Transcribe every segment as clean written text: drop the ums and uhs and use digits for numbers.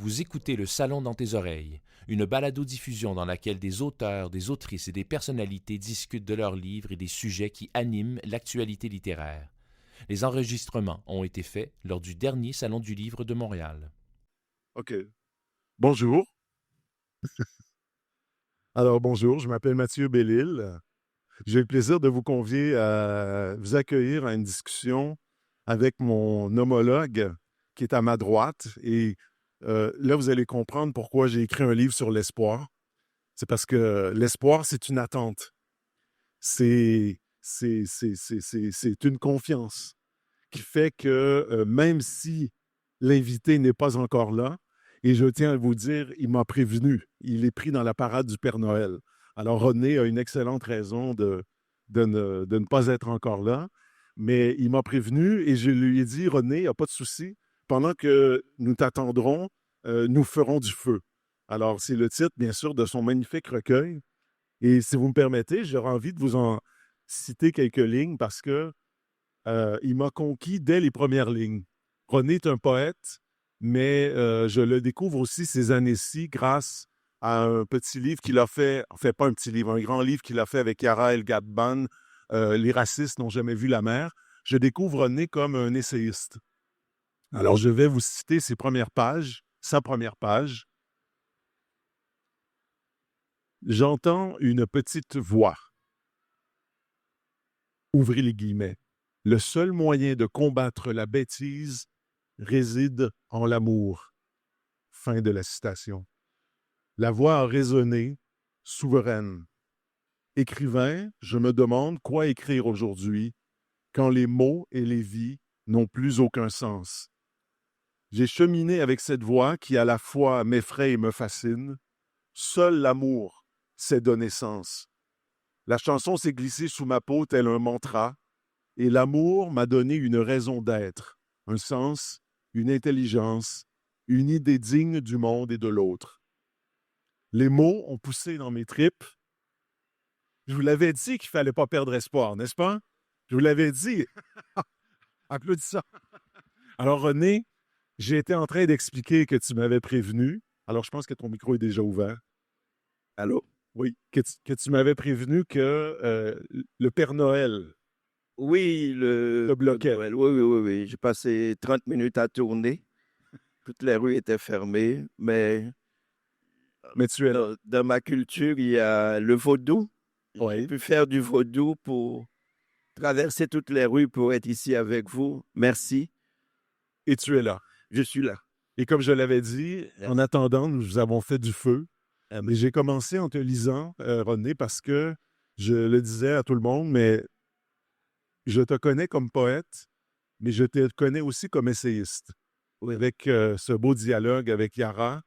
Vous écoutez Le Salon dans tes oreilles, une balado-diffusion dans laquelle des auteurs, des autrices et des personnalités discutent de leurs livres et des sujets qui animent l'actualité littéraire. Les enregistrements ont été faits lors du dernier Salon du Livre de Montréal. OK. Bonjour. Alors, bonjour, je m'appelle Mathieu Bellil. J'ai le plaisir de vous convier à vous accueillir à une discussion avec mon homologue qui est à ma droite. Et là, vous allez comprendre pourquoi j'ai écrit un livre sur l'espoir. C'est parce que l'espoir, c'est une attente. C'est une confiance qui fait que même si l'invité n'est pas encore là, et je tiens à vous dire, il m'a prévenu, il est pris dans la parade du Père Noël. Alors René a une excellente raison de ne pas être encore là, mais il m'a prévenu et je lui ai dit, René, il n'y a pas de souci, pendant que nous t'attendrons, nous ferons du feu. Alors c'est le titre, bien sûr, de son magnifique recueil. Et si vous me permettez, j'aurais envie de vous en citer quelques lignes parce que il m'a conquis dès les premières lignes. René est un poète, mais je le découvre aussi ces années-ci grâce à un petit livre qu'il a fait, enfin pas un petit livre, un grand livre qu'il a fait avec Yara El-Gadban, Les racistes n'ont jamais vu la mer. Je découvre René comme un essayiste. Alors je vais vous citer ses premières pages, sa première page. J'entends une petite voix. Ouvrez les guillemets. Le seul moyen de combattre la bêtise réside en l'amour. Fin de la citation. La voix a résonné, souveraine. Écrivain, je me demande quoi écrire aujourd'hui quand les mots et les vies n'ont plus aucun sens. J'ai cheminé avec cette voix qui à la fois m'effraie et me fascine. Seul l'amour sait donner sens. La chanson s'est glissée sous ma peau tel un mantra, et l'amour m'a donné une raison d'être, un sens, une intelligence, une idée digne du monde et de l'autre. Les mots ont poussé dans mes tripes. Je vous l'avais dit qu'il ne fallait pas perdre espoir, n'est-ce pas? Je vous l'avais dit. Applaudissons. Alors, René, j'ai été en train d'expliquer que tu m'avais prévenu. Alors, je pense que ton micro est déjà ouvert. Allô? Oui, que tu m'avais prévenu que le Père Noël Oui, te bloquait. Noël. Oui, oui, oui, oui. J'ai passé 30 minutes à tourner. Toutes les rues étaient fermées, mais Mais tu es là. dans ma culture, il y a le vaudou. J'ai Oui. pu faire du vaudou pour traverser toutes les rues pour être ici avec vous. Merci. Et tu es là. Je suis là. Et comme je l'avais dit, en attendant, nous avons fait du feu. Amen. Et j'ai commencé en te lisant, René, parce que je le disais à tout le monde, mais je te connais comme poète, mais je te connais aussi comme essayiste. Oui. Avec ce beau dialogue avec Yara.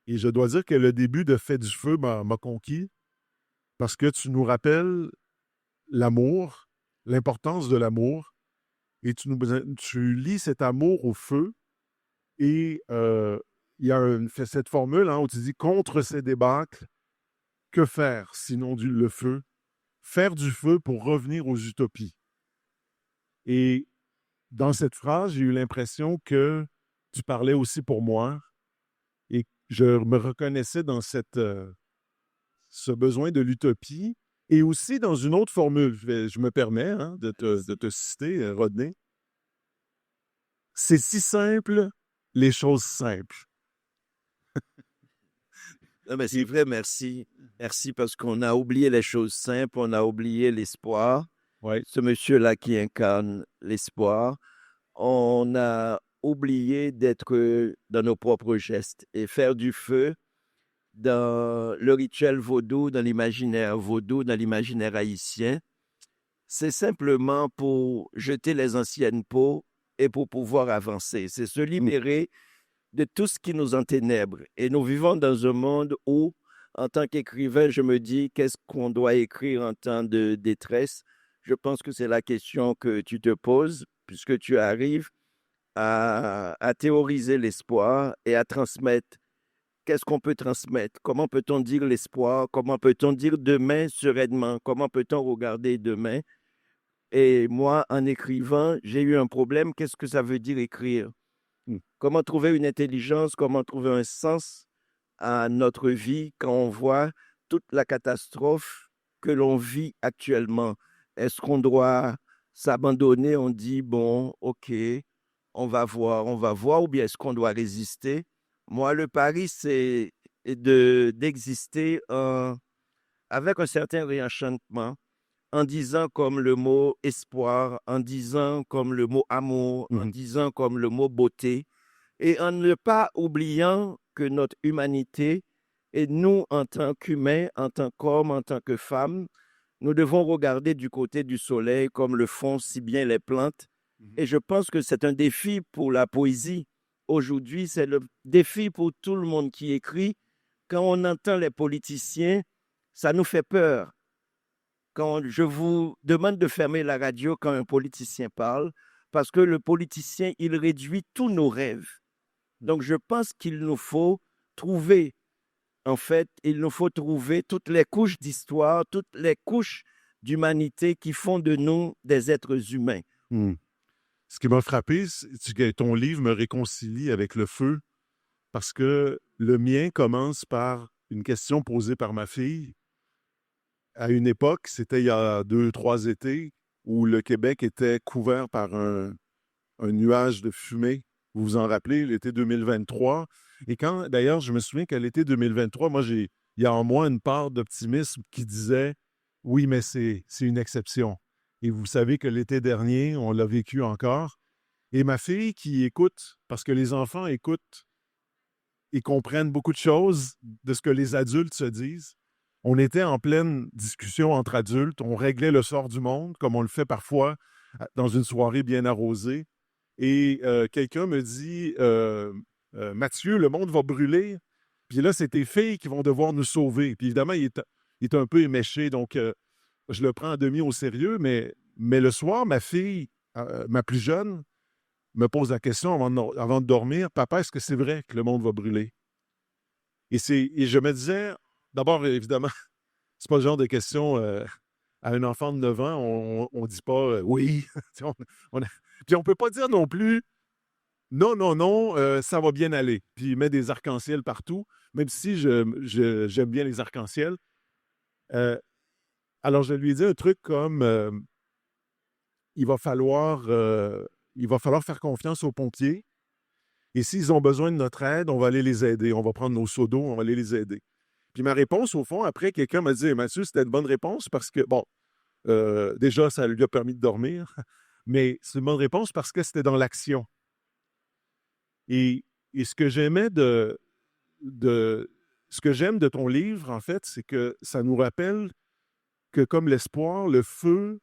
Et je dois dire que le début de Fait du feu m'a conquis parce que tu nous rappelles l'amour, l'importance de l'amour, et tu lis cet amour au feu. Et il y a cette formule où tu dis contre ces débâcles, que faire sinon le feu? Faire du feu pour revenir aux utopies. Et dans cette phrase, j'ai eu l'impression que tu parlais aussi pour moi et je me reconnaissais dans ce besoin de l'utopie et aussi dans une autre formule. Je me permets de te citer, Rodney. C'est si simple, les choses simples. Non, mais c'est vrai, merci. Merci parce qu'on a oublié les choses simples, on a oublié l'espoir. Ouais. Ce monsieur-là qui incarne l'espoir. On a oublié d'être dans nos propres gestes et faire du feu dans le rituel vaudou, dans l'imaginaire vaudou, dans l'imaginaire haïtien. C'est simplement pour jeter les anciennes peaux et pour pouvoir avancer. C'est se libérer de tout ce qui nous enténèbre. Et nous vivons dans un monde où, en tant qu'écrivain, je me dis qu'est-ce qu'on doit écrire en temps de détresse. Je pense que c'est la question que tu te poses puisque tu arrives à théoriser l'espoir et à transmettre. Qu'est-ce qu'on peut transmettre? Comment peut-on dire l'espoir? Comment peut-on dire demain sereinement? Comment peut-on regarder demain? Et moi, en écrivant, j'ai eu un problème. Qu'est-ce que ça veut dire écrire? Mm. Comment trouver une intelligence, comment trouver un sens à notre vie quand on voit toute la catastrophe que l'on vit actuellement. Est-ce qu'on doit s'abandonner? On dit, bon, OK, on va voir, ou bien est-ce qu'on doit résister? Moi, le pari, c'est d'exister avec un certain réenchantement, en disant comme le mot espoir, en disant comme le mot amour, en Mhm. disant comme le mot beauté, et en ne pas oubliant que notre humanité, et nous, en tant qu'humains, en tant qu'hommes, en tant que femmes, nous devons regarder du côté du soleil comme le font si bien les plantes. Mhm. Et je pense que c'est un défi pour la poésie. Aujourd'hui, c'est le défi pour tout le monde qui écrit. Quand on entend les politiciens, ça nous fait peur. Quand je vous demande de fermer la radio quand un politicien parle, parce que le politicien, il réduit tous nos rêves. Donc, je pense qu'il nous faut trouver, en fait, il nous faut trouver toutes les couches d'histoire, toutes les couches d'humanité qui font de nous des êtres humains. Mm. Ce qui m'a frappé, c'est que ton livre me réconcilie avec le feu parce que le mien commence par une question posée par ma fille. À une époque, c'était il y a 2, 3 étés, où le Québec était couvert par un nuage de fumée. Vous vous en rappelez, l'été 2023. Et quand, d'ailleurs, je me souviens qu'à l'été 2023, il y a en moi une part d'optimisme qui disait, oui, mais c'est une exception. Et vous savez que l'été dernier, on l'a vécu encore. Et ma fille qui écoute, parce que les enfants écoutent et comprennent beaucoup de choses de ce que les adultes se disent. On était en pleine discussion entre adultes, on réglait le sort du monde, comme on le fait parfois dans une soirée bien arrosée. Et quelqu'un me dit, Mathieu, le monde va brûler. Puis là, c'est tes filles qui vont devoir nous sauver. Puis évidemment, il est un peu éméché, donc je le prends à demi au sérieux. Mais le soir, ma fille, ma plus jeune, me pose la question avant de dormir, papa, est-ce que c'est vrai que le monde va brûler? Et je me disais, d'abord, évidemment, c'est pas le genre de question à un enfant de 9 ans, on dit pas oui. Puis on peut pas dire non plus non, non, non, ça va bien aller. Puis il met des arcs-en-ciel partout, même si j'aime bien les arcs-en-ciel. Euh, alors je lui ai dit un truc comme il va falloir, il va falloir faire confiance aux pompiers. Et s'ils ont besoin de notre aide, on va aller les aider. On va prendre nos seaux d'eau, on va aller les aider. Puis ma réponse, au fond, après, quelqu'un m'a dit, Mathieu, c'était une bonne réponse parce que, bon, déjà, ça lui a permis de dormir, mais c'est une bonne réponse parce que c'était dans l'action. Et ce que j'aimais ce que j'aime de ton livre, en fait, c'est que ça nous rappelle que comme l'espoir, le feu,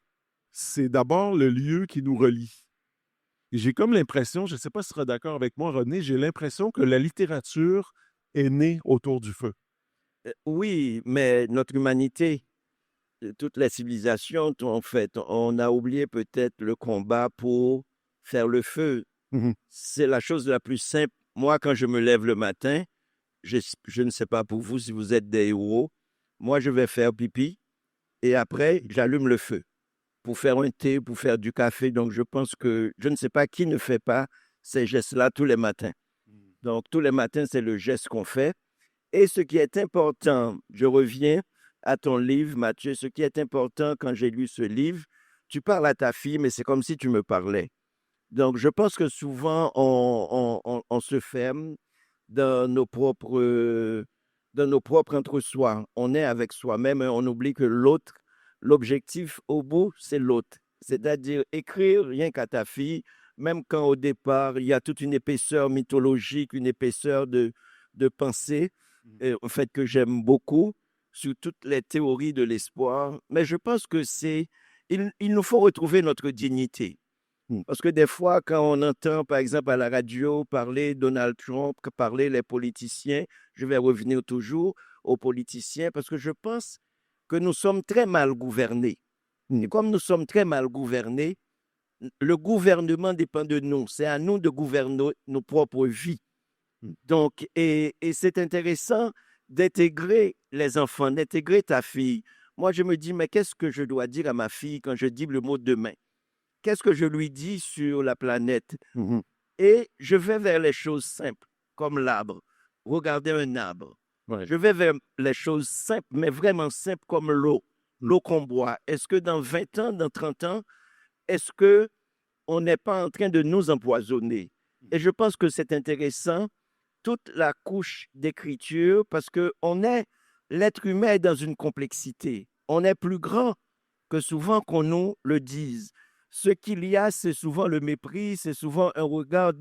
c'est d'abord le lieu qui nous relie. Et j'ai comme l'impression, je ne sais pas si tu seras d'accord avec moi, René, j'ai l'impression que la littérature est née autour du feu. Oui, mais notre humanité, toutes les civilisations, en fait, on a oublié peut-être le combat pour faire le feu. Mhm. C'est la chose la plus simple. Moi, quand je me lève le matin, je ne sais pas pour vous si vous êtes des héros, moi, je vais faire pipi et après, j'allume le feu pour faire un thé, pour faire du café. Donc, je pense que je ne sais pas qui ne fait pas ces gestes-là tous les matins. Donc, tous les matins, c'est le geste qu'on fait. Et ce qui est important, je reviens à ton livre, Mathieu, ce qui est important quand j'ai lu ce livre, tu parles à ta fille, mais c'est comme si tu me parlais. Donc, je pense que souvent, on se ferme dans nos propres entre-soi. On est avec soi-même et on oublie que l'autre, l'objectif au bout, c'est l'autre. C'est-à-dire écrire rien qu'à ta fille, même quand au départ, il y a toute une épaisseur mythologique, une épaisseur de pensée, en fait, que j'aime beaucoup, sur toutes les théories de l'espoir. Mais je pense que il nous faut retrouver notre dignité. Mm. Parce que des fois, quand on entend, par exemple, à la radio parler Donald Trump, parler les politiciens, je vais revenir toujours aux politiciens, parce que je pense que nous sommes très mal gouvernés. Et comme nous sommes très mal gouvernés, le gouvernement dépend de nous. C'est à nous de gouverner nos propres vies. Donc, et c'est intéressant d'intégrer les enfants, d'intégrer ta fille. Moi, je me dis, mais qu'est-ce que je dois dire à ma fille quand je dis le mot demain? Qu'est-ce que je lui dis sur la planète? Mhm. Et je vais vers les choses simples, comme l'arbre. Regardez un arbre. Ouais. Je vais vers les choses simples, mais vraiment simples comme l'eau qu'on boit. Est-ce que dans 20 ans, dans 30 ans, est-ce que on n'est pas en train de nous empoisonner? Et je pense que c'est intéressant, toute la couche d'écriture, parce que l'être humain est dans une complexité. On est plus grand que souvent qu'on nous le dise. Ce qu'il y a, c'est souvent le mépris, c'est souvent un regard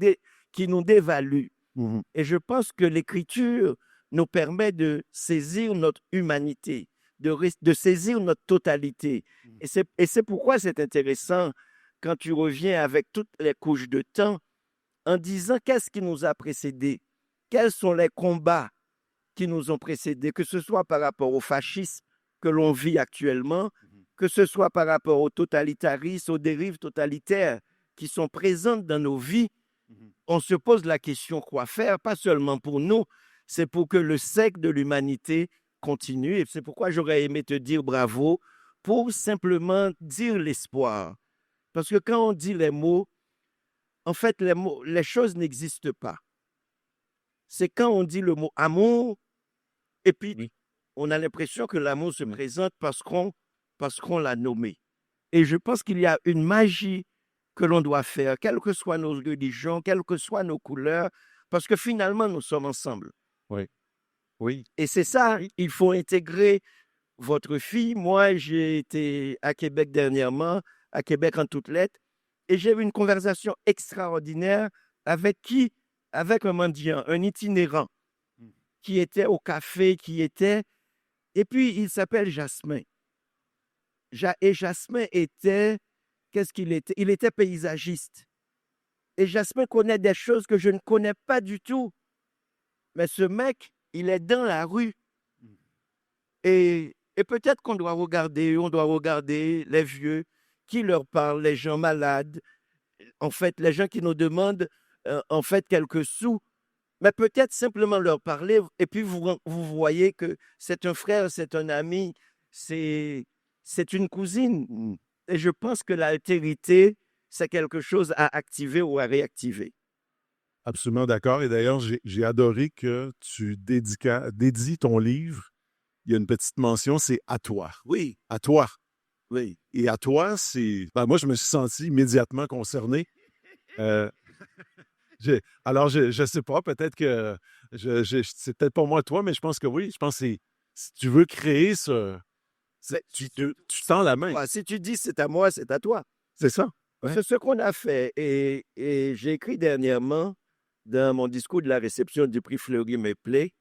qui nous dévalue. Mhm. Et je pense que l'écriture nous permet de saisir notre humanité, de saisir notre totalité. Et c'est pourquoi c'est intéressant quand tu reviens avec toutes les couches de temps en disant qu'est-ce qui nous a précédés, quels sont les combats qui nous ont précédés, que ce soit par rapport au fascisme que l'on vit actuellement, que ce soit par rapport au totalitarisme, aux dérives totalitaires qui sont présentes dans nos vies. On se pose la question quoi faire, pas seulement pour nous, c'est pour que le cycle de l'humanité continue. Et c'est pourquoi j'aurais aimé te dire bravo pour simplement dire l'espoir. Parce que quand on dit les mots, en fait, les choses n'existent pas. C'est quand on dit le mot amour, et puis on a l'impression que l'amour se présente parce qu'on l'a nommé. Et je pense qu'il y a une magie que l'on doit faire, quelles que soient nos religions, quelles que soient nos couleurs, parce que finalement, nous sommes ensemble. Oui. Oui. Et c'est ça, il faut intégrer votre fille. Moi, j'ai été à Québec dernièrement, à Québec en toutes lettres, et j'ai eu une conversation extraordinaire avec un mendiant, un itinérant, qui était au café, et puis il s'appelle Jasmin. Et Jasmin était, qu'est-ce qu'il était? Il était paysagiste. Et Jasmin connaît des choses que je ne connais pas du tout. Mais ce mec, il est dans la rue. Et peut-être on doit regarder les vieux qui leur parlent, les gens malades, en fait, les gens qui nous demandent en fait quelques sous. Mais peut-être simplement leur parler et puis vous voyez que c'est un frère, c'est un ami, c'est une cousine. Et je pense que l'altérité, c'est quelque chose à activer ou à réactiver. Absolument d'accord. Et d'ailleurs, j'ai adoré que tu dédies ton livre. Il y a une petite mention, c'est à toi. Oui, À toi. oui. Et à toi, moi, je me suis senti immédiatement concerné. Alors, je ne sais pas, peut-être que c'est peut-être pas moi toi, mais je pense que oui. Je pense que si tu veux créer tu tends la main. Si tu dis c'est à moi, c'est à toi. C'est ça. Ouais. C'est ce qu'on a fait. Et j'ai écrit dernièrement dans mon discours de la réception du prix Fleury-Mépler,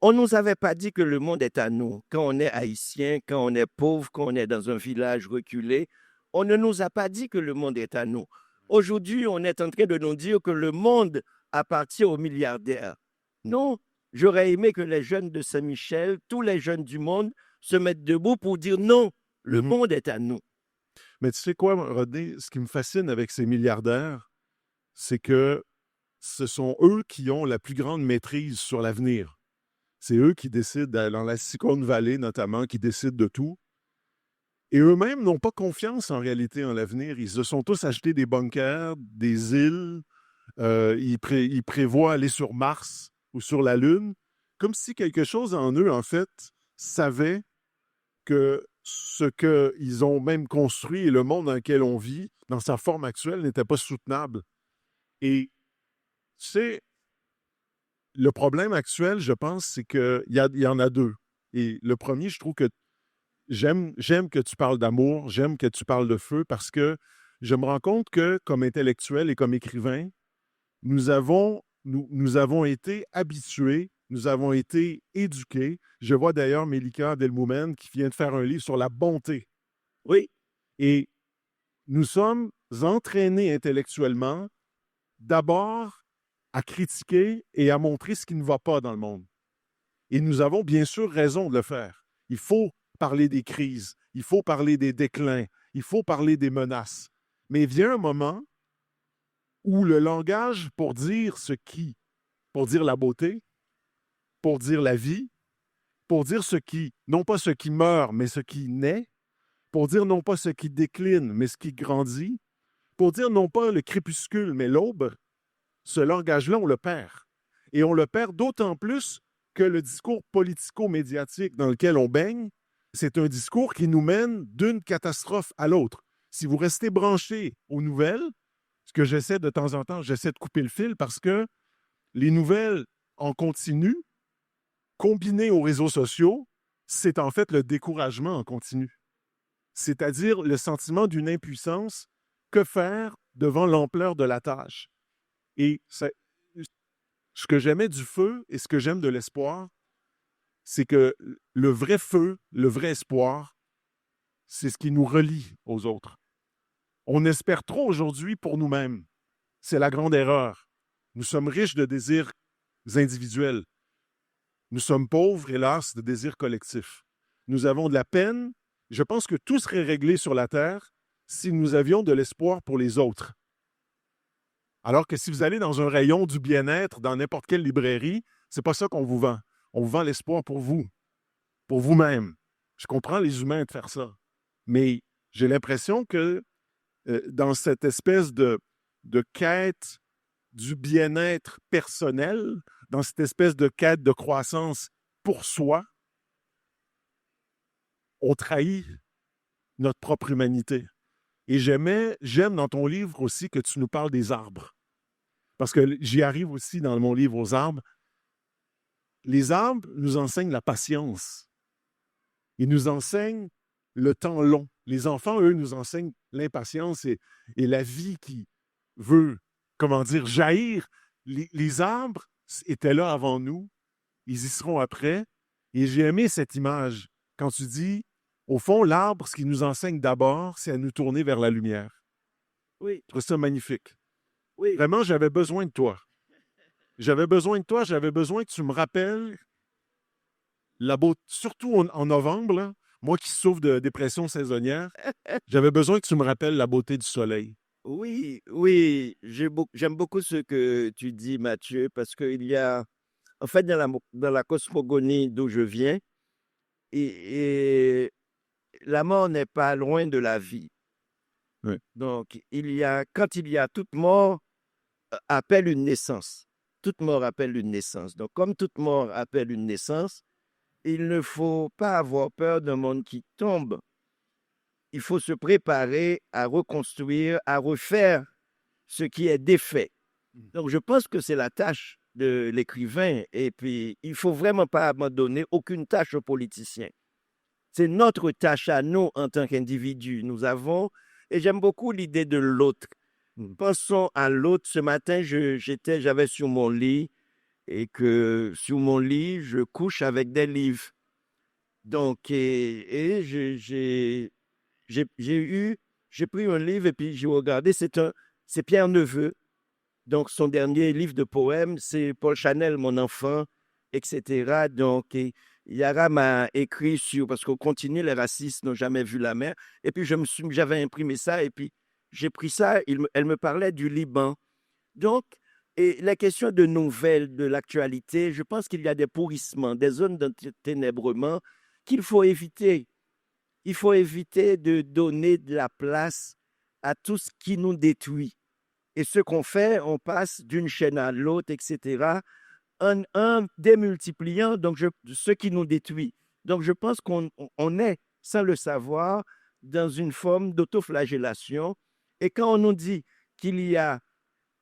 on ne nous avait pas dit que le monde est à nous. Quand on est haïtien, quand on est pauvre, quand on est dans un village reculé, on ne nous a pas dit que le monde est à nous. Aujourd'hui, on est en train de nous dire que le monde appartient aux milliardaires. Non, j'aurais aimé que les jeunes de Saint-Michel, tous les jeunes du monde, se mettent debout pour dire non, le monde est à nous. Mais tu sais quoi, Rodney, ce qui me fascine avec ces milliardaires, c'est que ce sont eux qui ont la plus grande maîtrise sur l'avenir. C'est eux qui décident, dans la Silicon Valley notamment, qui décident de tout. Et eux-mêmes n'ont pas confiance en réalité en l'avenir. Ils se sont tous achetés des bunkers, des îles. Ils prévoient aller sur Mars ou sur la Lune, comme si quelque chose en eux, en fait, savait que ce qu'ils ont même construit et le monde dans lequel on vit, dans sa forme actuelle, n'était pas soutenable. Et tu sais, le problème actuel, je pense, c'est qu'il y en a deux. Et le premier, je trouve que j'aime que tu parles d'amour, j'aime que tu parles de feu parce que je me rends compte que, comme intellectuel et comme écrivain, nous avons été habitués, nous avons été éduqués. Je vois d'ailleurs Mélika Delmoumen qui vient de faire un livre sur la bonté. Oui. Et nous sommes entraînés intellectuellement d'abord à critiquer et à montrer ce qui ne va pas dans le monde. Et nous avons bien sûr raison de le faire. Il faut parler des crises, il faut parler des déclins, il faut parler des menaces. Mais vient un moment où le langage pour dire pour dire la beauté, pour dire la vie, pour dire non pas ce qui meurt, mais ce qui naît, pour dire non pas ce qui décline, mais ce qui grandit, pour dire non pas le crépuscule, mais l'aube, ce langage-là, on le perd. Et on le perd d'autant plus que le discours politico-médiatique dans lequel on baigne, c'est un discours qui nous mène d'une catastrophe à l'autre. Si vous restez branché aux nouvelles, ce que j'essaie de temps en temps, j'essaie de couper le fil parce que les nouvelles en continu, combinées aux réseaux sociaux, c'est en fait le découragement en continu. C'est-à-dire le sentiment d'une impuissance. Que faire devant l'ampleur de la tâche? Et ce que j'aimais du feu et ce que j'aime de l'espoir, c'est que le vrai feu, le vrai espoir, c'est ce qui nous relie aux autres. On espère trop aujourd'hui pour nous-mêmes. C'est la grande erreur. Nous sommes riches de désirs individuels. Nous sommes pauvres, hélas, de désirs collectifs. Nous avons de la peine. Je pense que tout serait réglé sur la terre si nous avions de l'espoir pour les autres. Alors que si vous allez dans un rayon du bien-être, dans n'importe quelle librairie, c'est pas ça qu'on vous vend. On vous vend l'espoir pour vous, pour vous-même. Je comprends les humains de faire ça. Mais j'ai l'impression que dans cette espèce de quête du bien-être personnel, dans cette espèce de quête de croissance pour soi, on trahit notre propre humanité. Et j'aime dans ton livre aussi que tu nous parles des arbres. Parce que j'y arrive aussi dans mon livre aux arbres. Les arbres nous enseignent la patience. Ils nous enseignent le temps long. Les enfants, eux, nous enseignent l'impatience et la vie qui veut, jaillir. Les arbres étaient là avant nous. Ils y seront après. Et j'ai aimé cette image quand tu dis, au fond, l'arbre, ce qu'il nous enseigne d'abord, c'est à nous tourner vers la lumière. Oui. Je trouve ça magnifique. Oui. Vraiment, j'avais besoin de toi. J'avais besoin que tu me rappelles la beauté, surtout en novembre, là, moi qui souffre de dépression saisonnière, j'avais besoin que tu me rappelles la beauté du soleil. Oui, j'aime beaucoup ce que tu dis, Mathieu, parce qu'il y a, en fait, dans la cosmogonie d'où je viens, et la mort n'est pas loin de la vie. Oui. Donc, quand il y a toute mort, appelle une naissance. Toute mort appelle une naissance. Donc, comme toute mort appelle une naissance, il ne faut pas avoir peur d'un monde qui tombe. Il faut se préparer à reconstruire, à refaire ce qui est défait. Donc, je pense que c'est la tâche de l'écrivain. Et puis, il ne faut vraiment pas abandonner aucune tâche aux politiciens. C'est notre tâche à nous en tant qu'individus. Nous avons, et j'aime beaucoup l'idée de l'autre. Pensons à l'autre. Ce matin, j'avais sur mon lit et que sur mon lit, je couche avec des livres. Donc, j'ai pris un livre et puis j'ai regardé. C'est Pierre Neveu. Donc, son dernier livre de poèmes, c'est Paul Chanel, mon enfant, etc. Donc, Yara m'a écrit parce qu'on continue, les racistes n'ont jamais vu la mer. Et puis, j'avais imprimé ça et puis j'ai pris ça. Elle me parlait du Liban. Donc, et la question de nouvelles, de l'actualité, je pense qu'il y a des pourrissements, des zones d'enténèbrement qu'il faut éviter. Il faut éviter de donner de la place à tout ce qui nous détruit. Et ce qu'on fait, on passe d'une chaîne à l'autre, etc., en démultipliant ce qui nous détruit. Donc, je pense qu'on est, sans le savoir, dans une forme d'autoflagellation. Et quand on nous dit qu'il y a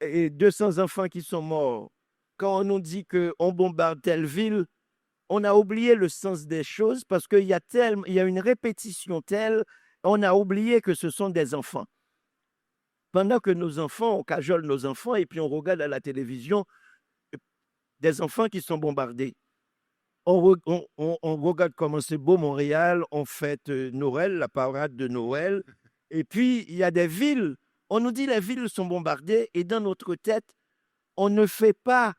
200 enfants qui sont morts, quand on nous dit qu'on bombarde telle ville, on a oublié le sens des choses parce qu'il y a une répétition telle, on a oublié que ce sont des enfants. Pendant que on cajole nos enfants et puis on regarde à la télévision des enfants qui sont bombardés. On regarde comment c'est beau Montréal, on fête Noël, la parade de Noël. Et puis, il y a des villes. On nous dit les villes sont bombardées et dans notre tête, on ne fait pas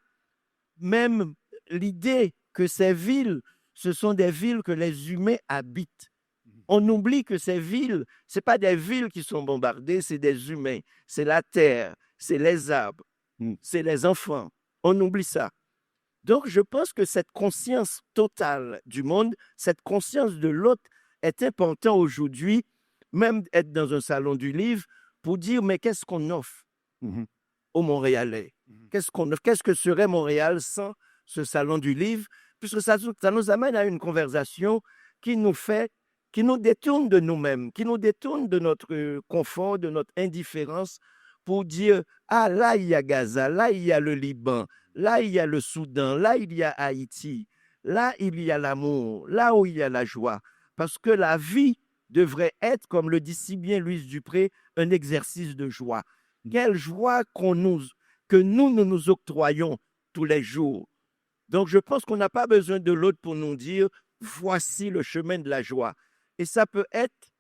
même l'idée que ces villes, ce sont des villes que les humains habitent. On oublie que ces villes, ce n'est pas des villes qui sont bombardées, c'est des humains. C'est la terre, c'est les arbres, c'est les enfants. On oublie ça. Donc, je pense que cette conscience totale du monde, cette conscience de l'autre est importante aujourd'hui, même être dans un salon du livre, pour dire, mais qu'est-ce qu'on offre aux Montréalais? Qu'est-ce que serait Montréal sans ce salon du livre? Puisque ça nous amène à une conversation qui nous détourne de nous-mêmes, qui nous détourne de notre confort, de notre indifférence pour dire, ah, là, il y a Gaza, là, il y a le Liban, là, il y a le Soudan, là, il y a Haïti, là, il y a l'amour, là où il y a la joie. Parce que la vie devrait être, comme le dit si bien Louise Dupré, un exercice de joie. Quelle joie que nous octroyons tous les jours. Donc, je pense qu'on n'a pas besoin de l'autre pour nous dire, voici le chemin de la joie. Et ça peut être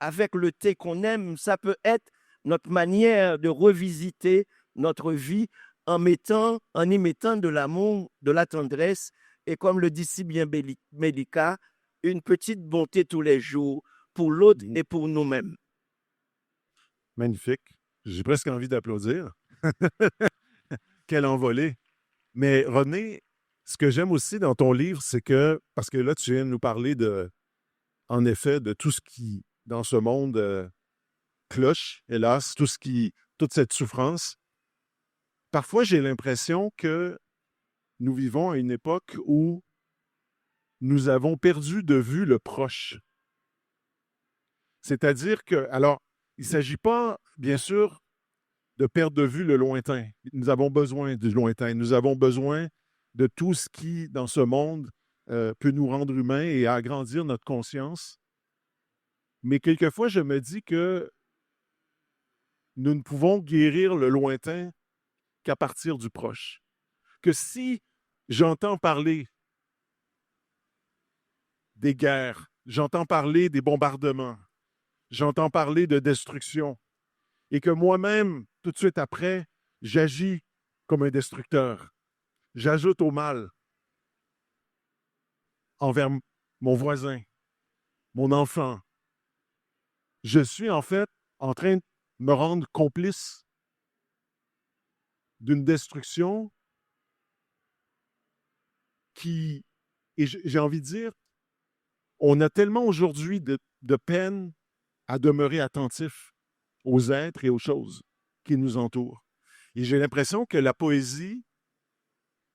avec le thé qu'on aime, ça peut être notre manière de revisiter notre vie en y mettant de l'amour, de la tendresse, et comme le dit si bien Mélika, une petite bonté tous les jours pour l'autre et pour nous-mêmes. Magnifique. J'ai presque envie d'applaudir. Quelle envolée. Mais René, ce que j'aime aussi dans ton livre, c'est que, parce que là, tu viens de nous parler en effet, de tout ce qui, dans ce monde, cloche, hélas, toute cette souffrance. Parfois, j'ai l'impression que nous vivons à une époque où nous avons perdu de vue le proche. C'est-à-dire que, alors, il ne s'agit pas, bien sûr, de perdre de vue le lointain. Nous avons besoin du lointain. Nous avons besoin de tout ce qui, dans ce monde, peut nous rendre humains et agrandir notre conscience. Mais quelquefois, je me dis que nous ne pouvons guérir le lointain qu'à partir du proche. Que si j'entends parler des guerres, j'entends parler des bombardements, j'entends parler de destruction, et que moi-même, tout de suite après, j'agis comme un destructeur, j'ajoute au mal envers mon voisin, mon enfant, je suis en fait en train de me rendre complice d'une destruction qui, et j'ai envie de dire, on a tellement aujourd'hui de peine à demeurer attentif aux êtres et aux choses qui nous entourent. Et j'ai l'impression que la poésie,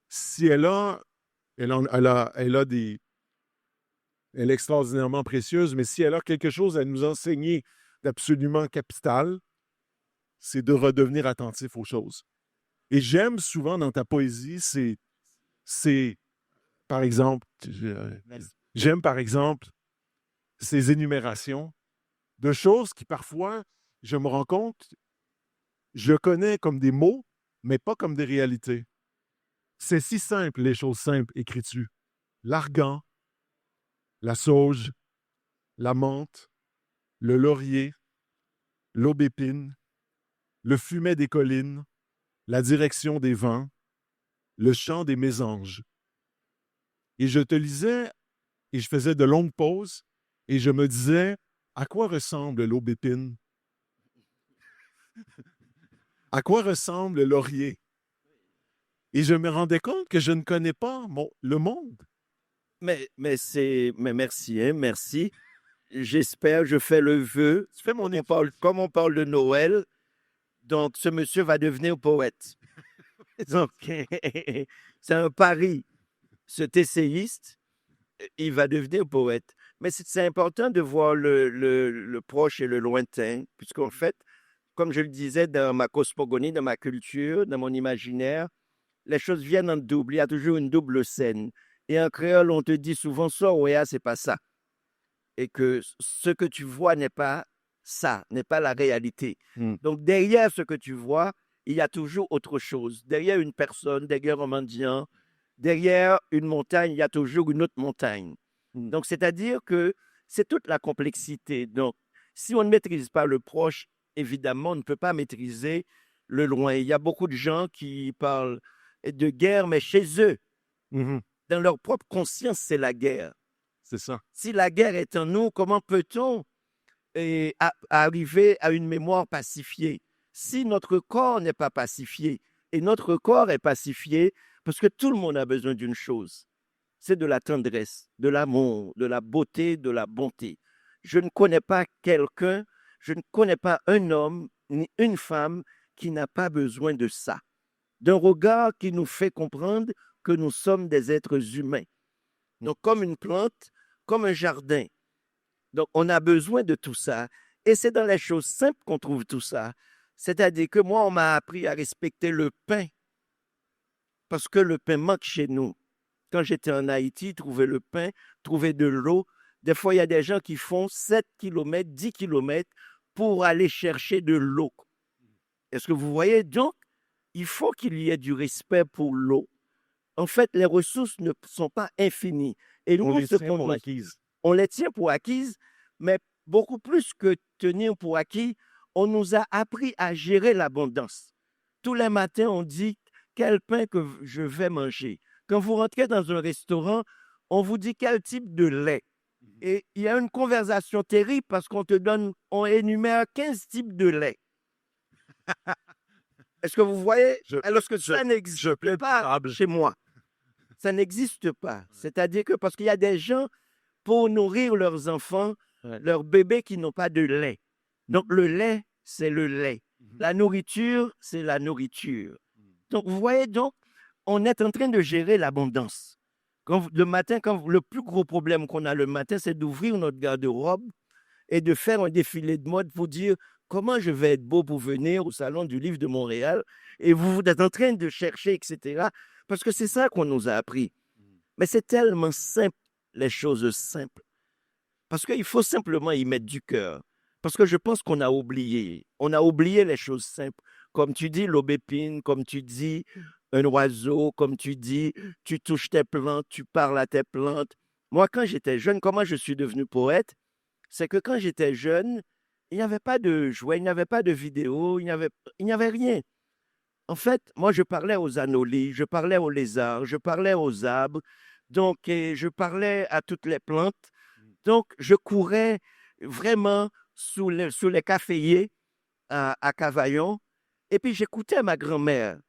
si elle est extraordinairement précieuse, mais si elle a quelque chose à nous enseigner d'absolument capital, c'est de redevenir attentif aux choses. Et j'aime souvent dans ta poésie, c'est par exemple, j'aime par exemple ces énumérations de choses qui parfois, je me rends compte, je connais comme des mots, mais pas comme des réalités. C'est si simple, les choses simples écrites dessus. L'argan, la sauge, la menthe, le laurier, l'aubépine, le fumet des collines, la direction des vents, le chant des mésanges. Et je te lisais et je faisais de longues pauses et je me disais, à quoi ressemble l'aubépine? À quoi ressemble le laurier? Et je me rendais compte que je ne connais pas le monde. Mais merci, hein, merci. J'espère, je fais le vœu. Comme on parle de Noël, donc ce monsieur va devenir poète. Donc, c'est un pari. Cet essayiste, il va devenir poète. Mais c'est important de voir le proche et le lointain, puisqu'en fait, comme je le disais, dans ma cosmogonie, dans ma culture, dans mon imaginaire, les choses viennent en double. Il y a toujours une double scène. Et en créole, on te dit souvent, ça, ouais, c'est pas ça. Et que ce que tu vois n'est pas ça, n'est pas la réalité. Donc, derrière ce que tu vois, il y a toujours autre chose. Derrière une personne, derrière un mendiant, derrière une montagne, il y a toujours une autre montagne. Donc, c'est-à-dire que c'est toute la complexité. Donc, si on ne maîtrise pas le proche, évidemment, on ne peut pas maîtriser le loin. Il y a beaucoup de gens qui parlent de guerre, mais chez eux, dans leur propre conscience, c'est la guerre. C'est ça. Si la guerre est en nous, comment peut-on arriver à une mémoire pacifiée? Si notre corps n'est pas pacifié, et notre corps est pacifié, parce que tout le monde a besoin d'une chose, c'est de la tendresse, de l'amour, de la beauté, de la bonté. Je ne connais pas quelqu'un, je ne connais pas un homme ni une femme qui n'a pas besoin de ça. d'un regard qui nous fait comprendre que nous sommes des êtres humains. Donc, comme une plante, comme un jardin. Donc, on a besoin de tout ça. Et c'est dans les choses simples qu'on trouve tout ça. C'est-à-dire que moi, on m'a appris à respecter le pain parce que le pain manque chez nous. Quand j'étais en Haïti, trouver le pain, trouver de l'eau. Des fois, il y a des gens qui font 7 km, 10 km pour aller chercher de l'eau. Est-ce que vous voyez? Donc, il faut qu'il y ait du respect pour l'eau. En fait, les ressources ne sont pas infinies. Et nous, On les ce tient qu'on pour doit- acquises. on les tient pour acquises, mais beaucoup plus que tenir pour acquis, on nous a appris à gérer l'abondance. Tous les matins, on dit quel pain que je vais manger. Quand vous rentrez dans un restaurant, on vous dit quel type de lait. Et il y a une conversation terrible parce on énumère 15 types de lait. Est-ce que vous voyez? Alors que ça n'existe pas chez moi. Ça n'existe pas. C'est-à-dire que parce qu'il y a des gens, pour nourrir leurs enfants, leurs bébés qui n'ont pas de lait. Donc, le lait, c'est le lait. La nourriture, c'est la nourriture. Donc, vous voyez, donc, on est en train de gérer l'abondance. Le matin, le plus gros problème qu'on a le matin, c'est d'ouvrir notre garde-robe et de faire un défilé de mode pour dire comment je vais être beau pour venir au Salon du Livre de Montréal. Et vous êtes en train de chercher, etc. Parce que c'est ça qu'on nous a appris. Mais c'est tellement simple, les choses simples. Parce qu'il faut simplement y mettre du cœur. Parce que je pense qu'on a oublié. On a oublié les choses simples. Comme tu dis, l'aubépine, comme tu dis, un oiseau, comme tu dis, tu touches tes plantes, tu parles à tes plantes. Moi, quand j'étais jeune, comment je suis devenu poète? C'est que quand j'étais jeune, il n'y avait pas de jouets, il n'y avait pas de vidéos, il n'y avait rien. En fait, moi, je parlais aux anolis, je parlais aux lézards, je parlais aux arbres, donc et je parlais à toutes les plantes. Donc, je courais vraiment sous les caféiers à Cavaillon, et puis j'écoutais ma grand-mère.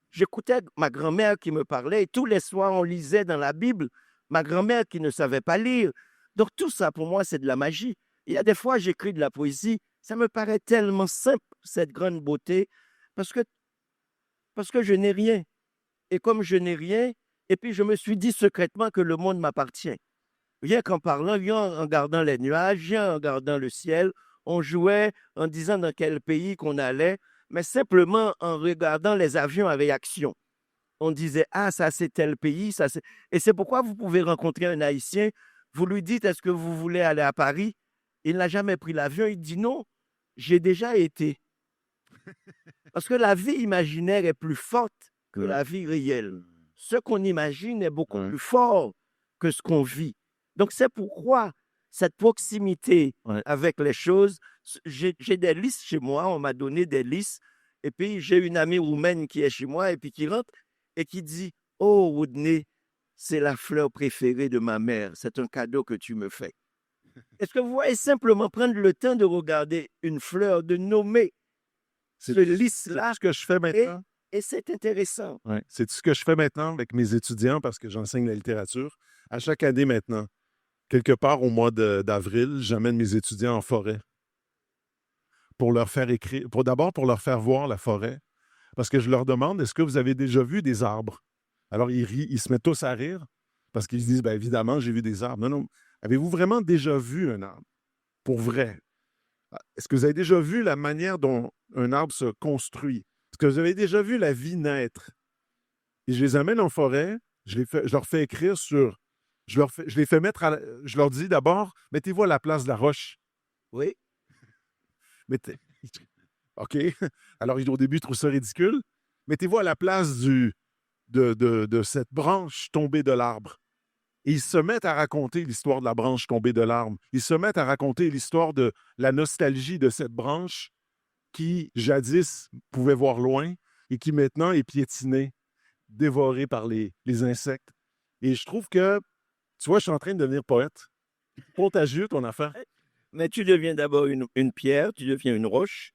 J'écoutais ma grand-mère qui me parlait, et tous les soirs, on lisait dans la Bible, ma grand-mère qui ne savait pas lire. Donc, tout ça, pour moi, c'est de la magie. Il y a des fois, j'écris de la poésie, ça me paraît tellement simple, cette grande beauté, parce que je n'ai rien. Et comme je n'ai rien, et puis je me suis dit secrètement que le monde m'appartient. Rien qu'en parlant, rien en regardant les nuages, rien en regardant le ciel, on jouait en disant dans quel pays qu'on allait, mais simplement en regardant les avions avec action. On disait, ah, ça c'est tel pays, ça c'est... Et c'est pourquoi vous pouvez rencontrer un Haïtien, vous lui dites, est-ce que vous voulez aller à Paris? Il n'a jamais pris l'avion, il dit non, j'ai déjà été. Parce que la vie imaginaire est plus forte que la vie réelle. Ce qu'on imagine est beaucoup plus fort que ce qu'on vit. Donc, c'est pourquoi cette proximité avec les choses, j'ai des listes chez moi, on m'a donné des listes, et puis j'ai une amie roumaine qui est chez moi, et puis qui rentre, et qui dit, « Oh, Woodney, c'est la fleur préférée de ma mère, c'est un cadeau que tu me fais. » Est-ce que vous voyez simplement prendre le temps de regarder une fleur, de nommer ce liste-là, ce que je fais maintenant. et c'est intéressant. Ouais. C'est ce que je fais maintenant avec mes étudiants parce que j'enseigne la littérature. À chaque année maintenant, quelque part au mois d'avril, j'amène mes étudiants en forêt pour leur faire écrire, d'abord pour leur faire voir la forêt, parce que je leur demande, est-ce que vous avez déjà vu des arbres? Alors ils rient, ils se mettent tous à rire parce qu'ils se disent, bien évidemment, j'ai vu des arbres. Non, non. Avez-vous vraiment déjà vu un arbre? Pour vrai? Est-ce que vous avez déjà vu la manière dont un arbre se construit? Est-ce que vous avez déjà vu la vie naître? Et je les amène en forêt, je leur fais écrire sur... Je les fais mettre je leur dis d'abord, mettez-vous à la place de la roche. Oui. OK. Alors, au début, ils trouvent ça ridicule. Mettez-vous à la place de cette branche tombée de l'arbre. Et ils se mettent à raconter l'histoire de la branche tombée de l'arbre. Ils se mettent à raconter l'histoire de la nostalgie de cette branche qui, jadis, pouvait voir loin et qui, maintenant, est piétinée, dévorée par les insectes. Et je trouve que, tu vois, je suis en train de devenir poète. Contagieux, ton affaire. Mais tu deviens d'abord une pierre, tu deviens une roche.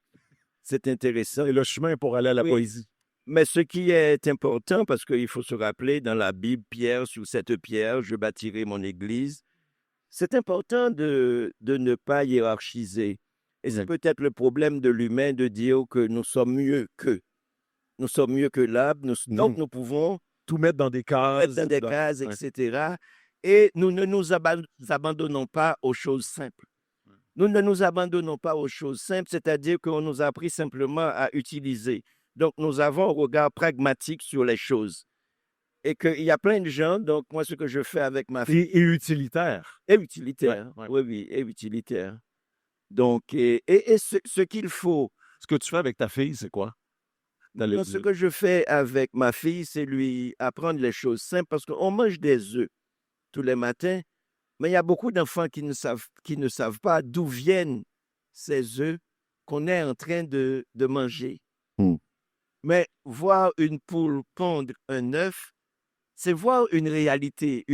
C'est intéressant. C'est le chemin pour aller à la poésie. Mais ce qui est important, parce qu'il faut se rappeler, dans la Bible, Pierre, sur cette pierre, je bâtirai mon église. C'est important de ne pas hiérarchiser. Et c'est peut-être le problème de l'humain de dire que nous sommes mieux qu'eux. nous sommes mieux que l'arbre, donc nous pouvons Tout mettre dans des cases. mettre dans des cases, Ouais. etc. Et nous ne nous abandonnons pas aux choses simples. Nous ne nous abandonnons pas aux choses simples, c'est-à-dire qu'on nous a appris simplement à utiliser. Donc, nous avons un regard pragmatique sur les choses. Et qu'il y a plein de gens, donc moi, ce que je fais avec ma fille Et utilitaire. est utilitaire. Ouais. Oui, est utilitaire. Donc, ce qu'il faut, Ce que tu fais avec ta fille, c'est quoi? donc, ce que je fais avec ma fille, c'est lui apprendre les choses simples parce qu'on mange des œufs tous les matins, mais il y a beaucoup d'enfants qui ne savent pas d'où viennent ces œufs qu'on est en train de manger. Mais voir une poule pondre un œuf, c'est voir une réalité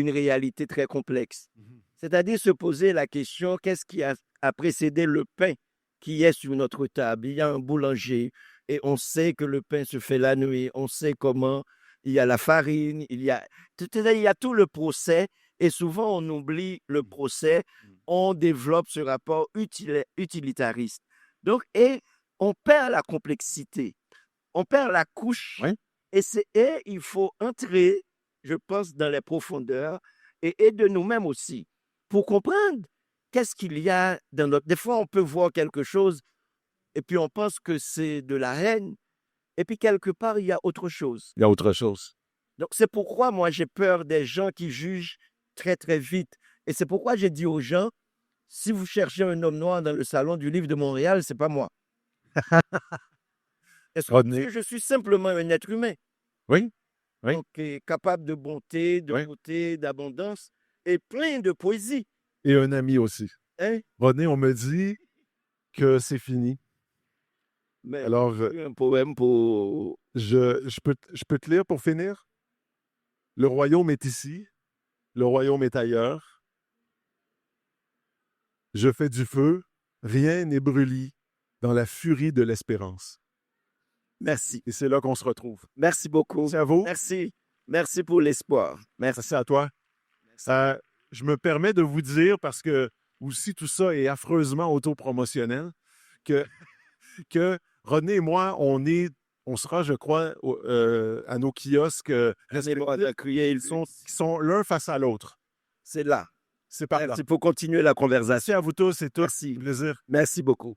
très complexe. C'est-à-dire se poser la question, qu'est-ce qui a précédé le pain qui est sur notre table? Il y a un boulanger et on sait que le pain se fait la nuit, on sait comment, il y a la farine, il y a tout le procès et souvent on oublie le procès, on développe ce rapport utilitariste. Donc, et on perd la complexité, on perd la couche et il faut entrer, je pense, dans les profondeurs et de nous-mêmes aussi pour comprendre qu'est-ce qu'il y a dans notre... Des fois, on peut voir quelque chose et puis on pense que c'est de la haine et puis quelque part, il y a autre chose. Il y a autre chose. Donc, c'est pourquoi moi, j'ai peur des gens qui jugent très, très vite. Et c'est pourquoi j'ai dit aux gens, si vous cherchez un homme noir dans le salon du livre de Montréal, c'est pas moi. Parce que je suis simplement un être humain. Oui. Donc, capable de bonté, de beauté, d'abondance et plein de poésie. Et un ami aussi. Hein? René, on me dit que c'est fini. Mais alors, un poème pour... je peux te lire pour finir? Le royaume est ici, le royaume est ailleurs. Je fais du feu, rien n'est brûli dans la furie de l'espérance. Merci. Et c'est là qu'on se retrouve. Merci beaucoup. Merci à vous. Merci. Merci pour l'espoir. Merci à toi. Je me permets de vous dire, parce que aussi tout ça est affreusement autopromotionnel, que René et moi, on sera, je crois, à nos kiosques qui sont l'un face à l'autre. C'est là. C'est par là. Merci pour continuer la conversation. Merci à vous tous et toutes. Merci. Plaisir. Merci beaucoup.